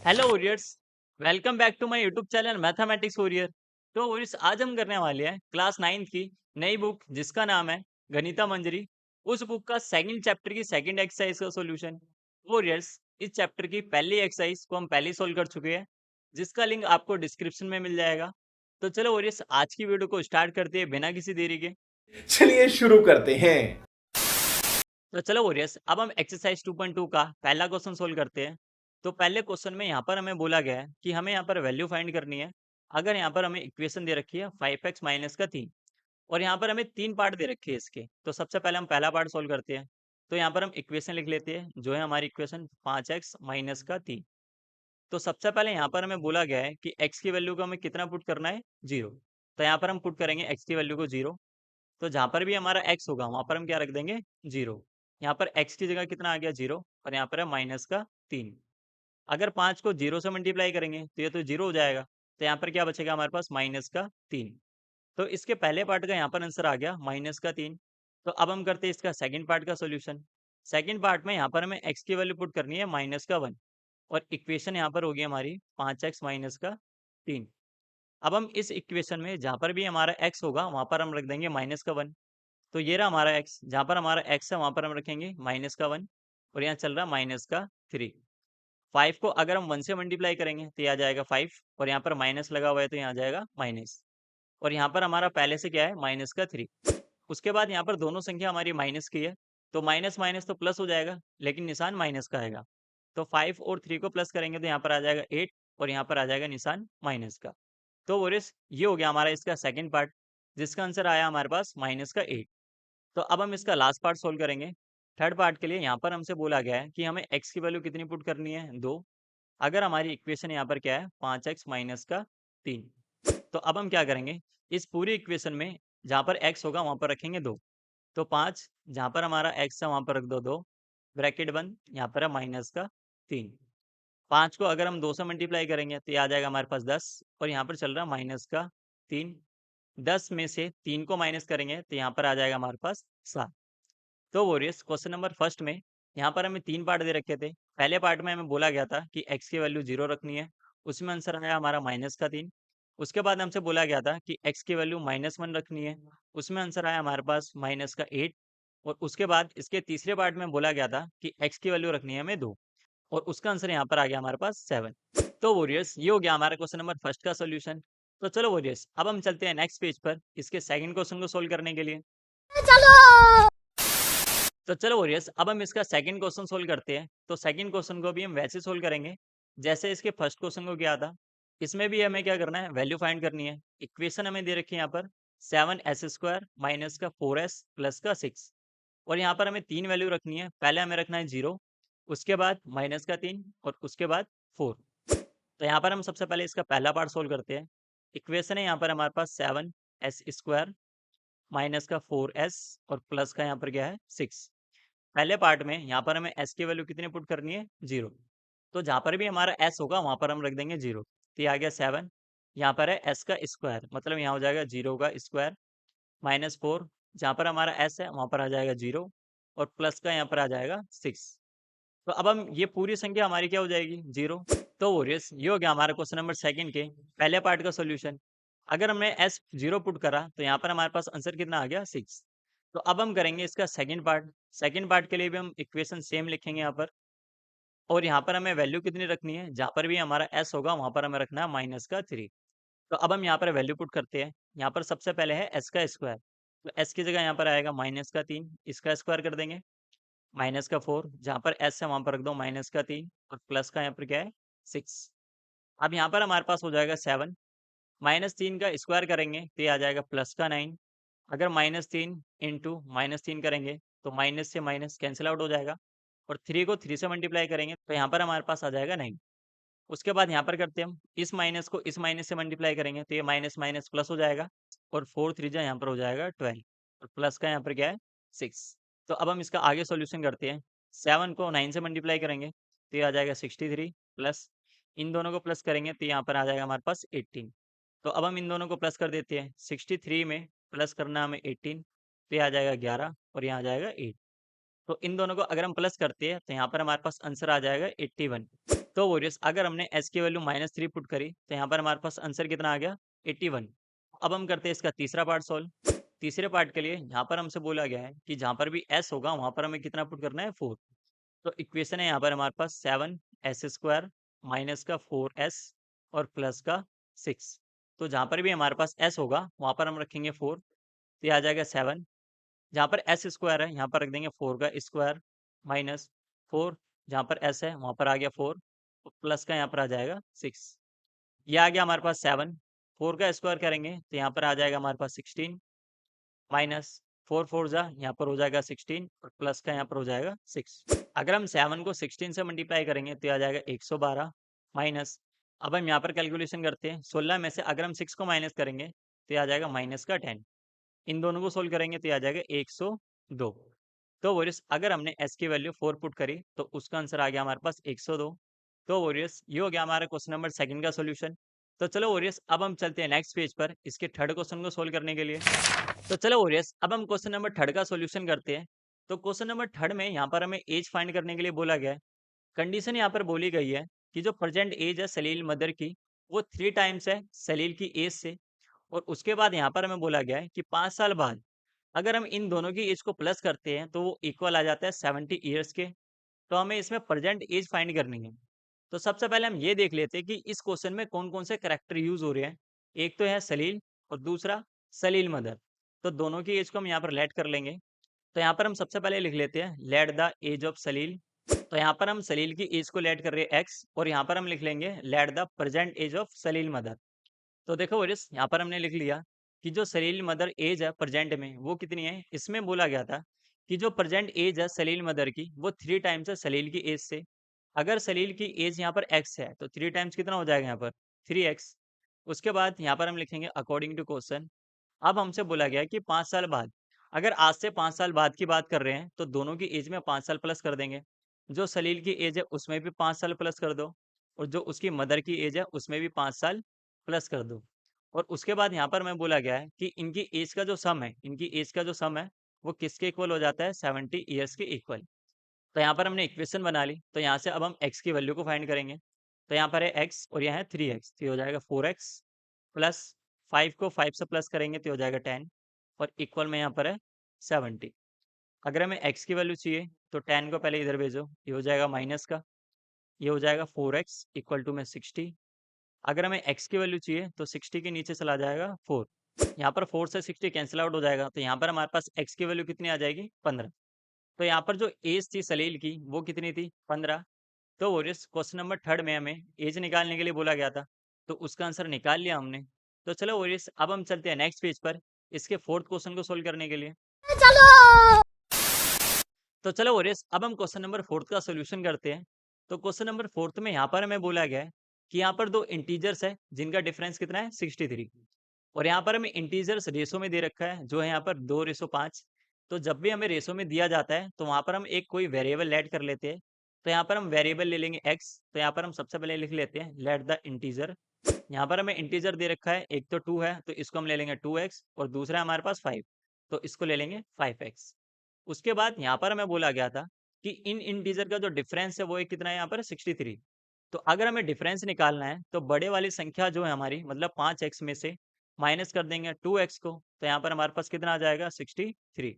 Hello warriors. Welcome back to my YouTube channel mathematics warrior. तो warriors, आज हम करने वाले हैं क्लास 9 की नई बुक जिसका नाम है गणिता मंजरी। उस बुक का सेकंड चैप्टर की सेकंड एक्सरसाइज का सॉल्यूशन। वॉरियर्स, इस चैप्टर की पहली एक्सरसाइज को हम पहले ही सोल्व कर चुके हैं, जिसका लिंक आपको डिस्क्रिप्शन में मिल जाएगा। तो चलो वॉरियर्स, आज की वीडियो को स्टार्ट करते हैं बिना किसी देरी के। चलिए शुरू करते हैं। तो चलो वॉरियर्स, अब हम एक्सरसाइज 2.2 का पहला क्वेश्चन सोल्व करते हैं। तो पहले क्वेश्चन में यहाँ पर हमें बोला गया है कि हमें यहाँ पर वैल्यू फाइंड करनी है। अगर यहाँ पर हमें इक्वेशन दे रखी है 5x माइनस का 3, और यहाँ पर हमें 3 पार्ट दे रखे हैं इसके। तो सबसे पहले हम पहला पार्ट सोल्व करते हैं। तो यहाँ पर हम इक्वेशन लिख लेते हैं, जो है हमारी इक्वेशन 5x माइनस का 3। तो सबसे पहले यहाँ पर हमें बोला गया है कि x की वैल्यू को हमें कितना पुट करना है, 0। तो यहाँ पर हम पुट करेंगे x की वैल्यू को 0। तो जहाँ पर भी हमारा x होगा वहाँ पर हम क्या रख देंगे, 0। यहाँ पर x की जगह कितना आ गया, 0, और यहाँ पर है माइनस का 3। अगर 5 को 0 से मल्टीप्लाई करेंगे तो ये तो 0 हो जाएगा। तो यहाँ पर क्या बचेगा हमारे पास, माइनस का 3। तो इसके पहले पार्ट का यहाँ पर आंसर आ गया माइनस का 3। तो अब हम करते हैं इसका सेकंड पार्ट का सोल्यूशन। सेकंड पार्ट में यहाँ पर हमें x की वैल्यू पुट करनी है माइनस का 1, और इक्वेशन यहाँ पर होगी हमारी 5x माइनस का 3। अब हम इस इक्वेशन में जहाँ पर भी हमारा x होगा वहाँ पर हम रख देंगे माइनस का 1। तो ये रहा हमारा x, जहाँ पर हमारा x है वहाँ पर हम रखेंगे माइनस का 1, और यहाँ चल रहा माइनस का 3। 5 को अगर हम 1 से मल्टीप्लाई करेंगे तो ये आ जाएगा 5, और यहाँ पर माइनस लगा हुआ है तो यहाँ आ जाएगा माइनस। और यहाँ पर हमारा पहले से क्या है, माइनस का 3। उसके बाद यहाँ पर दोनों संख्या हमारी माइनस की है, तो माइनस माइनस तो प्लस हो जाएगा, लेकिन निशान माइनस का आएगा। तो 5 और 3 को प्लस करेंगे तो यहाँ पर आ जाएगा 8, और यहाँ पर आ जाएगा निशान माइनस का। तो वोरिस, ये हो गया हमारा इसका सेकंड पार्ट, जिसका आंसर आया हमारे पास माइनस का 8। तो अब हम इसका लास्ट पार्ट सोल्व करेंगे। थर्ड पार्ट के लिए यहाँ पर हमसे बोला गया है कि हमें x की वैल्यू कितनी पुट करनी है, 2। अगर हमारी इक्वेशन यहाँ पर क्या है, 5x माइनस का 3। तो अब हम क्या करेंगे, इस पूरी इक्वेशन में जहाँ पर x होगा वहाँ पर रखेंगे 2। तो 5, जहाँ पर हमारा x है वहाँ पर रख दो 2, ब्रैकेट बंद, यहाँ पर है माइनस का 3। 5 को अगर हम 2 से मल्टीप्लाई करेंगे तो ये आ जाएगा हमारे पास 10, और यहाँ पर चल रहा है माइनस का 3। 10 में से 3 को माइनस करेंगे तो यहाँ पर आ जाएगा हमारे पास 7। तो वॉरियर्स, क्वेश्चन नंबर फर्स्ट में यहाँ पर हमें 3 पार्ट दे रखे थे। पहले पार्ट में हमें बोला गया था कि x की वैल्यू 0 रखनी है, उसमें आंसर आया हमारा माइनस का 3। उसके बाद हमसे बोला गया था कि x की वैल्यू -1 रखनी है, उसमें आंसर आया हमारे पास माइनस का 8। और उसके बाद इसके तीसरे पार्ट में बोला गया था कि x की वैल्यू रखनी है हमें 2, और उसका आंसर यहाँ पर आ गया हमारे पास 7। तो वॉरियर्स, ये हो गया हमारा क्वेश्चन नंबर फर्स्ट का सोल्यूशन। तो चलो वॉरियर्स, अब हम चलते हैं नेक्स्ट पेज पर इसके सेकंड क्वेश्चन को सोल्व करने के लिए। तो चलो वॉरियर्स, अब हम इसका सेकंड क्वेश्चन सोल्व करते हैं। तो सेकंड क्वेश्चन को भी हम वैसे सोल्व करेंगे जैसे इसके फर्स्ट क्वेश्चन को किया था। इसमें भी हमें क्या करना है, वैल्यू फाइंड करनी है। इक्वेशन हमें दे रखी है यहाँ पर 7s² माइनस का 4s प्लस का 6, और यहाँ पर हमें 3 वैल्यू रखनी है। पहले हमें रखना है 0, उसके बाद माइनस का 3, और उसके बाद 4। तो यहाँ पर हम सबसे पहले इसका पहला पार्ट सोल्व करते हैं। इक्वेशन है यहाँ पर हमारे पास 7s² माइनस का 4s, और प्लस का यहाँ पर क्या है 6। पहले पार्ट में यहाँ पर हमें s की वैल्यू कितनी पुट करनी है, 0। तो जहाँ पर भी हमारा s होगा वहाँ पर हम रख देंगे 0। तो ये आ गया 7, यहाँ पर है s का स्क्वायर, मतलब यहाँ हो जाएगा 0 का स्क्वायर, माइनस 4, जहाँ पर हमारा s है वहाँ पर आ जाएगा 0, और प्लस का यहाँ पर आ जाएगा 6। तो अब हम ये पूरी संख्या हमारी क्या हो जाएगी, 0। तो वॉरियर्स, ये हो गया हमारा क्वेश्चन नंबर सेकंड के पहले पार्ट का सोल्यूशन। अगर हमने s 0 पुट करा तो यहाँ पर हमारे पास आंसर कितना आ गया, 6। तो अब हम करेंगे इसका सेकंड पार्ट। सेकंड पार्ट के लिए भी हम इक्वेशन सेम लिखेंगे यहाँ पर, और यहाँ पर हमें वैल्यू कितनी रखनी है, जहाँ पर भी हमारा s होगा वहाँ पर हमें रखना है माइनस का 3। तो अब हम यहाँ पर वैल्यू पुट करते हैं। यहाँ पर सबसे पहले है s का स्क्वायर, तो s की जगह यहाँ पर आएगा माइनस का 3, इसका स्क्वायर कर देंगे, माइनस का 4, जहाँ पर s है वहाँ पर रख दो माइनस का 3, और प्लस का यहाँ पर क्या है 6। अब यहाँ पर हमारे पास हो जाएगा 7, -3 का स्क्वायर करेंगे तो ये आ जाएगा प्लस का 9। अगर -3 इंटू -3 करेंगे तो माइनस से माइनस कैंसिल आउट हो जाएगा, और 3 को 3 से मल्टीप्लाई करेंगे तो यहाँ पर हमारे पास आ जाएगा 9। उसके बाद यहाँ पर करते हैं हम, इस माइनस को इस माइनस से मल्टीप्लाई करेंगे तो ये माइनस माइनस प्लस हो जाएगा, और 4 3 यहाँ पर हो जाएगा 12, और प्लस का यहाँ पर क्या है 6। तो अब हम इसका आगे सॉल्यूशन करते हैं। 7 को 9 से मल्टीप्लाई करेंगे तो ये आ जाएगा 63, प्लस इन दोनों को प्लस करेंगे तो यहाँ पर आ जाएगा हमारे पास 18। तो अब हम इन दोनों को प्लस कर देते हैं। 63 में प्लस करना है हमें 18, तो ये आ जाएगा 11, और यहाँ आ जाएगा 8। तो इन दोनों को अगर हम प्लस करते हैं तो यहाँ पर हमारे पास आंसर आ जाएगा 81। तो वॉरियर्स अगर हमने s की वैल्यू -3 पुट करी तो यहाँ पर हमारे पास आंसर कितना आ गया 81। अब हम करते हैं इसका तीसरा पार्ट सॉल्व। तीसरे पार्ट के लिए यहाँ पर हमसे बोला गया है कि जहाँ पर भी s होगा वहाँ पर हमें कितना पुट करना है 4। तो इक्वेशन है यहाँ पर हमारे पास 7s² माइनस का 4s और प्लस का 6। तो जहाँ पर भी हमारे पास s होगा वहाँ पर हम रखेंगे 4, तो ये आ जाएगा 7। जहाँ पर एस स्क्वायर है यहाँ पर रख देंगे 4 का स्क्वायर माइनस 4, जहाँ पर एस है वहाँ पर आ गया 4, प्लस का यहाँ पर आ जाएगा 6। ये आ गया हमारे पास 7। 4 का स्क्वायर करेंगे तो यहाँ पर आ जाएगा हमारे पास 16 माइनस 4 4 जा यहाँ पर हो जाएगा 16 और प्लस का यहाँ पर हो जाएगा 6। अगर हम 7 को 16 से मल्टीप्लाई करेंगे तो ये आ जाएगा 112 माइनस। अब हम यहाँ पर कैलकुलेशन करते हैं 16 में से अगर हम 6 को माइनस करेंगे तो ये आ जाएगा माइनस का 10। इन दोनों को सोल्व करेंगे तो ये आ जाएगा 102। तो वॉरियर्स अगर हमने s की वैल्यू 4 पुट करी तो उसका आंसर आ गया हमारे पास 102। तो वॉरियर्स ये हो गया हमारा क्वेश्चन नंबर सेकंड का सॉल्यूशन। तो चलो वॉरियर्स अब हम चलते हैं नेक्स्ट पेज पर इसके थर्ड क्वेश्चन को सोल्व करने के लिए। तो चलो वॉरियर्स अब हम क्वेश्चन नंबर थर्ड का सॉल्यूशन करते हैं। तो क्वेश्चन नंबर थर्ड में यहाँ पर हमें एज फाइंड करने के लिए बोला गया है। कंडीशन यहाँ पर बोली गई है कि जो प्रेजेंट एज है सलील मदर की वो 3 टाइम्स है सलील की एज से। और उसके बाद यहाँ पर हमें बोला गया है कि 5 साल बाद अगर हम इन दोनों की एज को प्लस करते हैं तो वो इक्वल आ जाता है 70 ईयर्स के। तो हमें इसमें प्रेजेंट एज फाइंड करनी है। तो सबसे पहले हम ये देख लेते हैं कि इस क्वेश्चन में कौन कौन से करेक्टर यूज हो रहे हैं। एक तो है सलील और दूसरा सलील मदर। तो दोनों की एज को हम यहाँ पर लेट कर लेंगे। तो यहाँ पर हम सबसे पहले लिख लेते हैं लेट द एज ऑफ सलील। तो यहाँ पर हम सलील की एज को लेट कर रहे हैं एक्स और यहाँ पर हम लिख लेंगे let the present age of Salil mother. तो देखो वरिस यहाँ पर हमने लिख लिया कि जो सलील मदर एज है प्रेजेंट में वो कितनी है। इसमें बोला गया था कि जो प्रेजेंट एज है सलील मदर की वो 3 टाइम्स है सलील की एज से। अगर सलील की एज यहाँ पर एक्स है तो 3 टाइम्स कितना हो जाएगा यहाँ पर 3x। उसके बाद यहाँ पर हम लिखेंगे अकॉर्डिंग टू क्वेश्चन। अब हमसे बोला गया है कि 5 साल बाद, अगर आज से 5 साल बाद की बात कर रहे हैं तो दोनों की एज में 5 साल प्लस कर देंगे। जो सलील की एज है उसमें भी 5 साल प्लस कर दो और जो उसकी मदर की एज है उसमें भी 5 साल प्लस कर दो। और उसके बाद यहाँ पर मैं बोला गया है कि इनकी एज का जो सम है, इनकी एज का जो सम है वो किसके इक्वल हो जाता है 70 ईयर्स के इक्वल। तो यहाँ पर हमने इक्वेशन बना ली। तो यहाँ से अब हम x की वैल्यू को फाइंड करेंगे। तो यहाँ पर है x और यहाँ है 3x, तो ये हो जाएगा 4x प्लस 5 को 5 से प्लस करेंगे तो ये हो जाएगा 10 और इक्वल में यहाँ पर है 70। अगर हमें x की वैल्यू चाहिए तो 10 को पहले इधर भेजो, ये हो जाएगा माइनस का, ये हो जाएगा 4x इक्वल टू में 60। अगर हमें x की वैल्यू चाहिए तो 60 के नीचे चला जाएगा 4। यहाँ पर 4 से 60 कैंसिल आउट हो जाएगा तो यहाँ पर हमारे पास x की वैल्यू कितनी आ जाएगी 15। तो यहाँ पर जो एज थी सलील की वो कितनी थी 15। तो वॉरियर्स क्वेश्चन नंबर थर्ड में हमें एज निकालने के लिए बोला गया था तो उसका आंसर निकाल लिया हमने। तो चलो वॉरियर्स अब हम चलते हैं नेक्स्ट पेज पर इसके फोर्थ क्वेश्चन को सोल्व करने के लिए। तो चलो वॉरियर्स अब हम क्वेश्चन नंबर फोर्थ का सोल्यूशन करते हैं। तो क्वेश्चन नंबर फोर्थ में यहाँ पर हमें बोला गया है कि यहाँ पर दो इंटीजर्स है जिनका डिफरेंस कितना है 63। और यहाँ पर हमें इंटीजर्स रेशो में दे रखा है जो है यहाँ पर 2:5। तो जब भी हमें रेशो में दिया जाता है तो वहाँ पर हम एक कोई वेरिएबल ऐड कर लेते हैं। तो यहाँ पर हम वेरिएबल ले लेंगे x। तो यहाँ पर हम सबसे पहले लिख लेते हैं लेट द इंटीजर। यहाँ पर हमें इंटीजर दे रखा है, एक तो 2 है तो इसको हम ले लेंगे 2x और दूसरा हमारे पास 5 तो इसको ले लेंगे 5x। उसके बाद यहाँ पर हमें बोला गया था कि इन इंटीजर का जो डिफरेंस है वो एक कितना है यहाँ पर 63। तो अगर हमें डिफरेंस निकालना है तो बड़े वाली संख्या जो है हमारी मतलब 5x में से माइनस कर देंगे 2x को। तो यहाँ पर हमारे पास कितना आ जाएगा 63।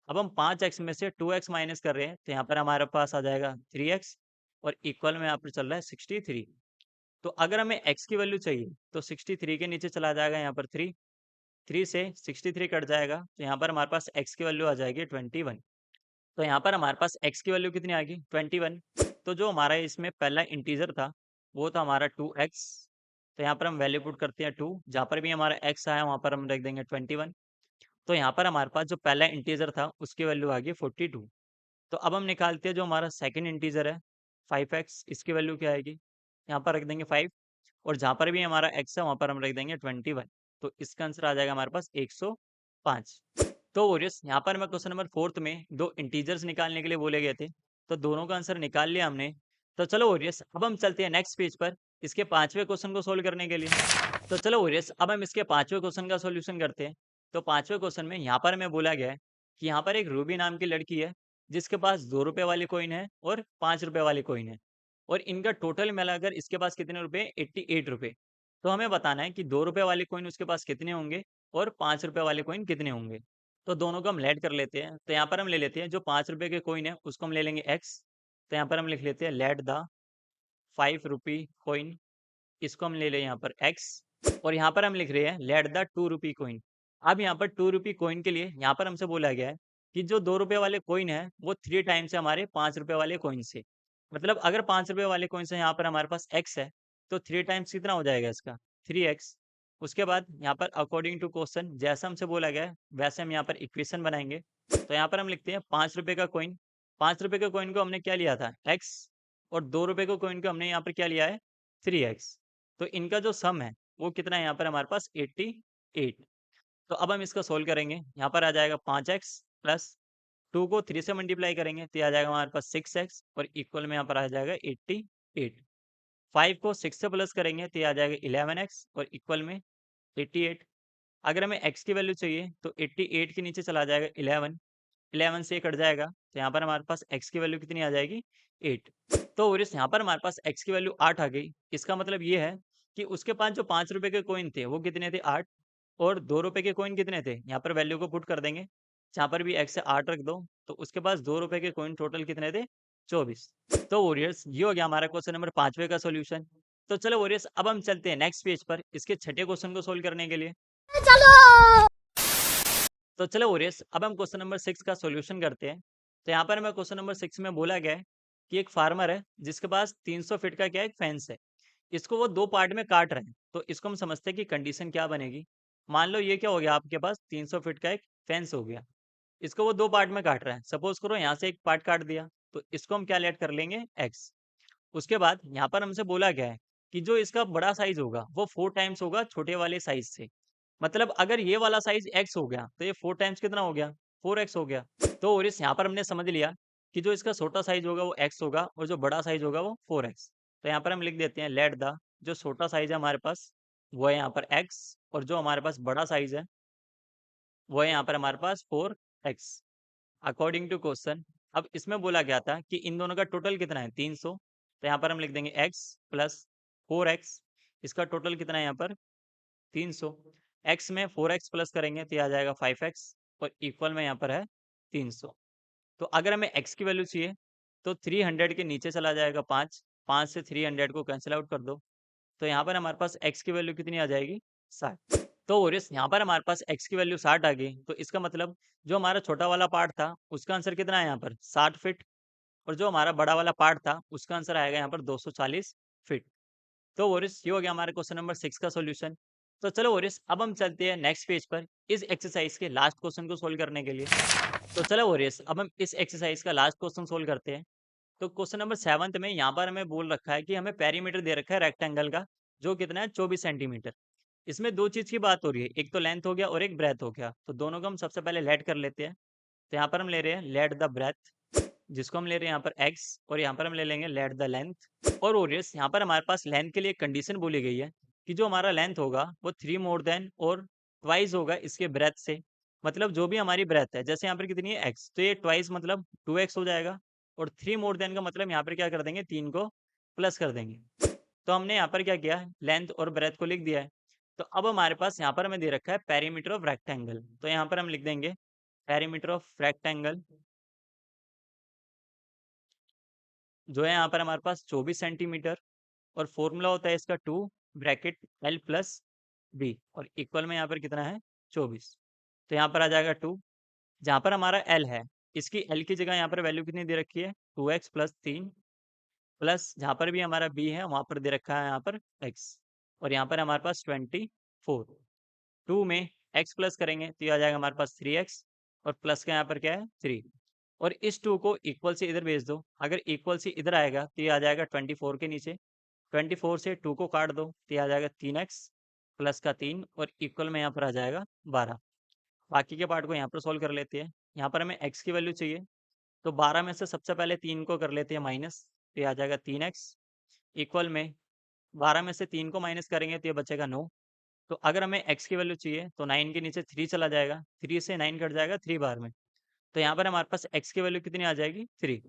अब हम 5x में से 2x माइनस कर रहे हैं तो यहाँ पर हमारे पास आ जाएगा 3x और इक्वल में यहाँ पर चल रहा है 63। तो अगर हमें x की वैल्यू चाहिए तो 63 के नीचे चला जाएगा यहाँ पर 3, 3 से 63 कट जाएगा तो यहाँ पर हमारे पास x की वैल्यू आ जाएगी 21। तो यहाँ पर हमारे पास x की वैल्यू कितनी आ गई 21। तो जो हमारा इसमें पहला इंटीजर था वो था हमारा 2x। तो यहाँ पर हम वैल्यू पुट करते हैं 2, जहाँ पर भी हमारा x आया वहाँ पर हम रख देंगे 21। तो यहाँ पर हमारे पास जो पहला इंटीजर था उसकी वैल्यू आ गई 42। तो अब हम निकालते हैं जो हमारा सेकंड इंटीजर है 5x, इसकी वैल्यू क्या आएगी यहाँ पर रख देंगे 5 और जहाँ पर भी हमारा x है वहाँ पर हम रख देंगे 21। तो इसका आंसर आ जाएगा हमारे पास 105। तो वॉरियर्स यहाँ पर मैं क्वेश्चन नंबर फोर्थ में दो इंटीजर्स निकालने के लिए बोले गए थे तो दोनों का आंसर निकाल लिया हमने। तो चलो वॉरियर्स अब हम चलते हैं नेक्स्ट पेज पर इसके पांचवें क्वेश्चन को सोल्व करने के लिए। तो चलो वॉरियर्स अब हम इसके पांचवें क्वेश्चन का सोल्यूशन करते हैं। तो पांचवें क्वेश्चन में यहाँ पर हमें बोला गया है कि यहाँ पर एक रूबी नाम की लड़की है जिसके पास 2 रुपए वाली कॉइन है और 5 रुपए वाली कॉइन है। और इनका टोटल मिलाकर इसके पास कितने रुपए, 88 रुपए। तो हमें बताना है कि 2 रुपए वाले कॉइन उसके पास कितने होंगे और 5 रुपए वाले कॉइन कितने होंगे। तो दोनों को हम लेट कर लेते हैं। तो यहाँ पर हम ले लेते हैं जो 5 रुपए के कॉइन है उसको हम ले लेंगे x। तो यहाँ पर हम लिख लेते हैं लेट द 5 रुपी कॉइन, इसको हम ले लें यहाँ पर x। और यहाँ पर हम लिख रहे हैं लेट द 2 रुपी कॉइन। अब यहाँ पर 2 रुपी कॉइन के लिए यहाँ पर हमसे बोला गया है कि जो 2 रुपए वाले कॉइन है वो 3 टाइम्स है हमारे 5 रुपए वाले कॉइन से। मतलब अगर 5 रुपए वाले कॉइन से यहाँ पर हमारे पास x है तो 3 टाइम्स कितना हो जाएगा इसका, 3x। उसके बाद यहाँ पर अकॉर्डिंग टू क्वेश्चन जैसा हमसे बोला गया है वैसे हम यहाँ पर इक्वेशन बनाएंगे। तो यहाँ पर हम लिखते हैं 5 रुपए का कॉइन, 5 रुपए के कॉइन को हमने क्या लिया था, x। और 2 रुपए के कॉइन को हमने यहाँ पर क्या लिया है, 3x। तो इनका जो सम है वो कितना है यहाँ पर हमारे पास 88। तो अब हम इसका सोल्व करेंगे। यहाँ पर आ जाएगा 5x प्लस 2 को 3 से मल्टीप्लाई करेंगे तो ये आ जाएगा हमारे पास 6x और इक्वल में यहाँ पर आ जाएगा 88। 5 को 6 से प्लस करेंगे तो ये आ जाएगा 11x और इक्वल में 88। अगर हमें x की वैल्यू चाहिए तो 88 के नीचे चला जाएगा 11, 11 से कट जाएगा तो यहाँ पर हमारे पास x की वैल्यू कितनी आ जाएगी, 8। तो और इस यहाँ पर हमारे पास x की वैल्यू 8 आ गई। इसका मतलब ये है कि उसके पास जो 5 रुपए के कॉइन थे वो कितने थे, 8। और 2 रुपए के कॉइन कितने थे, यहाँ पर वैल्यू को पुट कर देंगे, जहाँ पर भी x से 8 रख दो तो उसके पास 2 रुपए के कॉइन टोटल कितने थे, 24। तो वॉरियर्स ये हो गया हमारा क्वेश्चन नंबर 5वें का सॉल्यूशन। तो चलो वॉरियर्स अब हम चलते हैं नेक्स्ट पेज पर इसके छठे क्वेश्चन को सोल्व करने के लिए। तो चलो वॉरियर्स अब हम क्वेश्चन नंबर 6 का सॉल्यूशन करते हैं। तो यहाँ पर हमें क्वेश्चन नंबर 6 में बोला गया है कि एक फार्मर है जिसके पास 300 फीट का क्या एक फेंस है, इसको वो 2 पार्ट में काट रहे हैं। तो इसको हम समझते हैं कि कंडीशन क्या बनेगी। मान लो ये क्या हो गया, आपके पास 300 फीट का एक फेंस हो गया, इसको वो 2 पार्ट में काट रहा है। सपोज करो यहाँ से एक पार्ट काट दिया तो इसको हम क्या लेट कर लेंगे, x। उसके बाद यहाँ पर हमसे बोला गया है कि जो इसका बड़ा साइज होगा वो 4 टाइम्स होगा छोटे वाले साइज से। मतलब अगर ये वाला साइज x हो गया तो ये 4 टाइम्स कितना हो गया, 4x हो गया। तो और इस यहाँ पर हमने समझ लिया कि जो इसका छोटा साइज होगा वो x होगा और जो बड़ा साइज होगा वो 4x। तो यहाँ पर हम लिख देते हैं लेट द, जो छोटा साइज है हमारे पास वो है यहाँ पर x और जो हमारे पास बड़ा साइज है वो है यहाँ पर हमारे पास 4x अकॉर्डिंग टू क्वेश्चन। अब इसमें बोला गया था कि इन दोनों का टोटल कितना है, 300। तो यहाँ पर हम लिख देंगे x प्लस 4x, इसका टोटल कितना है यहाँ पर 300। x में 4x प्लस करेंगे तो ये आ जाएगा 5x और इक्वल में यहाँ पर है 300। तो अगर हमें x की वैल्यू चाहिए तो 300 के नीचे चला जाएगा 5, 5 से 300 को कैंसिल आउट कर दो तो यहाँ पर हमारे पास x की वैल्यू कितनी आ जाएगी, 60। तो और इस यहाँ पर हमारे पास x की वैल्यू 60 आ गई तो इसका मतलब जो हमारा छोटा वाला पार्ट था उसका आंसर कितना है यहाँ पर 60 फीट और जो हमारा बड़ा वाला पार्ट था उसका आंसर आएगा यहाँ पर 240 फीट। तो वोरिस ये हो गया हमारे क्वेश्चन नंबर 6 का सॉल्यूशन। तो चलो वोरिस अब हम चलते हैं नेक्स्ट पेज पर इस एक्सरसाइज के लास्ट क्वेश्चन को सोल्व करने के लिए। तो चलो वोरिस अब हम इस एक्सरसाइज का लास्ट क्वेश्चन सोल्व करते हैं। तो क्वेश्चन नंबर 7 में यहाँ पर हमें बोल रखा है कि हमें पेरीमीटर दे रखा है रेक्टेंगल का जो कितना है 24 सेंटीमीटर। इसमें दो चीज की बात हो रही है, एक तो लेंथ हो गया और एक ब्रेथ हो गया। तो दोनों को हम सबसे पहले लेट कर लेते हैं। तो यहाँ पर हम ले रहे हैं लेट द ब्रेथ, जिसको हम ले रहे हैं यहाँ पर x और यहाँ पर हम ले लेंगे लेट द लेंथ। और ओरियस यहाँ पर हमारे पास लेंथ के लिए एक कंडीशन बोली गई है कि जो हमारा लेंथ होगा वो 3 मोर देन और ट्वाइस होगा इसके ब्रेथ से। मतलब जो भी हमारी ब्रेथ है जैसे यहाँ पर कितनी है x तो ये ट्वाइस मतलब 2x हो जाएगा और 3 मोर देन का मतलब यहाँ पर क्या कर देंगे, 3 को प्लस कर देंगे। तो हमने यहाँ पर क्या किया है, लेंथ और ब्रेथ को लिख दिया है। तो अब हमारे पास यहाँ पर हमें दे रखा है पेरीमीटर ऑफ रेक्टेंगल। तो यहाँ पर हम लिख देंगे पेरीमीटर ऑफ रेक्टेंगल जो है यहाँ पर हमारे पास 24 सेंटीमीटर और फॉर्मूला होता है इसका 2 ब्रैकेट l प्लस बी और इक्वल में यहाँ पर कितना है 24। तो यहाँ पर आ जाएगा 2, जहाँ पर हमारा l है इसकी l की जगह यहाँ पर वैल्यू कितनी दे रखी है 2x प्लस 3 प्लस जहाँ पर भी हमारा b है वहाँ पर दे रखा है यहाँ पर x और यहाँ पर हमारे पास 24। 2 में x प्लस करेंगे तो ये आ जाएगा हमारे पास 3x और प्लस का यहाँ पर क्या है 3 और इस 2 को इक्वल से इधर भेज दो। अगर इक्वल से इधर आएगा तो ये आ जाएगा 24 के नीचे, 24 से 2 को काट दो तो ये आ जाएगा 3x प्लस का 3 और इक्वल में यहाँ पर आ जाएगा 12। बाकी के पार्ट को यहाँ पर सोल्व कर लेते हैं। यहाँ पर हमें x की वैल्यू चाहिए तो 12 में से सबसे पहले 3 को कर लेते हैं माइनस तो ये आ जाएगा 3x इक्वल में 12 में से 3 को माइनस करेंगे तो ये बचेगा 9। तो अगर हमें x की वैल्यू चाहिए तो 9 के नीचे 3 चला जाएगा, 3 से 9 कट जाएगा 3 बार में। तो यहाँ पर हमारे पास x की वैल्यू कितनी आ जाएगी 3।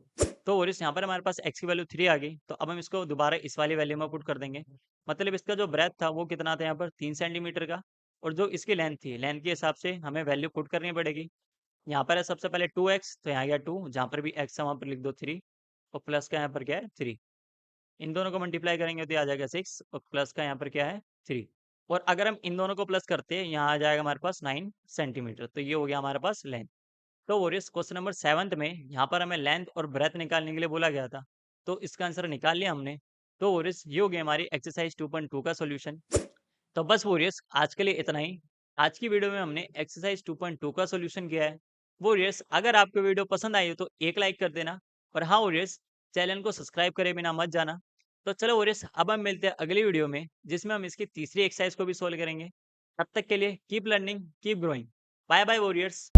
तो और इस यहाँ पर हमारे पास x की वैल्यू 3 आ गई, तो अब हम इसको दोबारा इस वाली वैल्यू में पुट कर देंगे। मतलब इसका जो ब्रेथ था वो कितना था यहाँ पर 3 सेंटीमीटर का, और जो इसकी लेंथ थी, लेंथ के हिसाब से हमें वैल्यू पुट करनी पड़ेगी। यहाँ पर है सबसे पहले 2x, तो यहाँ गया 2, जहाँ पर भी x है वहाँ पर लिख दो 3, और प्लस का यहाँ पर क्या है 3। इन दोनों को मल्टीप्लाई करेंगे तो ये आ जाएगा 6, और प्लस का यहाँ पर क्या है 3। और अगर हम इन दोनों को प्लस करते हैं, यहाँ आ जाएगा हमारे पास 9 सेंटीमीटर। तो ये हो गया हमारे पास लेंथ। तो वॉरियर्स क्वेश्चन नंबर 7 में यहाँ पर हमें लेंथ और ब्रेथ निकालने के लिए बोला गया था, तो इसका आंसर निकाल लिया हमने। तो वॉरियर्स ये हो गया हमारी एक्सरसाइज 2.2 का सॉल्यूशन। तो बस वॉरियर्स आज के लिए इतना ही। आज की वीडियो में हमने एक्सरसाइज 2.2 का सॉल्यूशन किया है। वॉरियर्स अगर आपको वीडियो पसंद आई हो तो एक लाइक कर देना, और हाँ वॉरियर्स, चैनल को सब्सक्राइब करे बिना मत जाना। तो चलो वॉरियर्स, अब हम मिलते हैं अगली वीडियो में, जिसमें हम इसकी तीसरी एक्सरसाइज को भी सोल्व करेंगे। तब तक के लिए keep learning, keep growing. Bye bye warriors.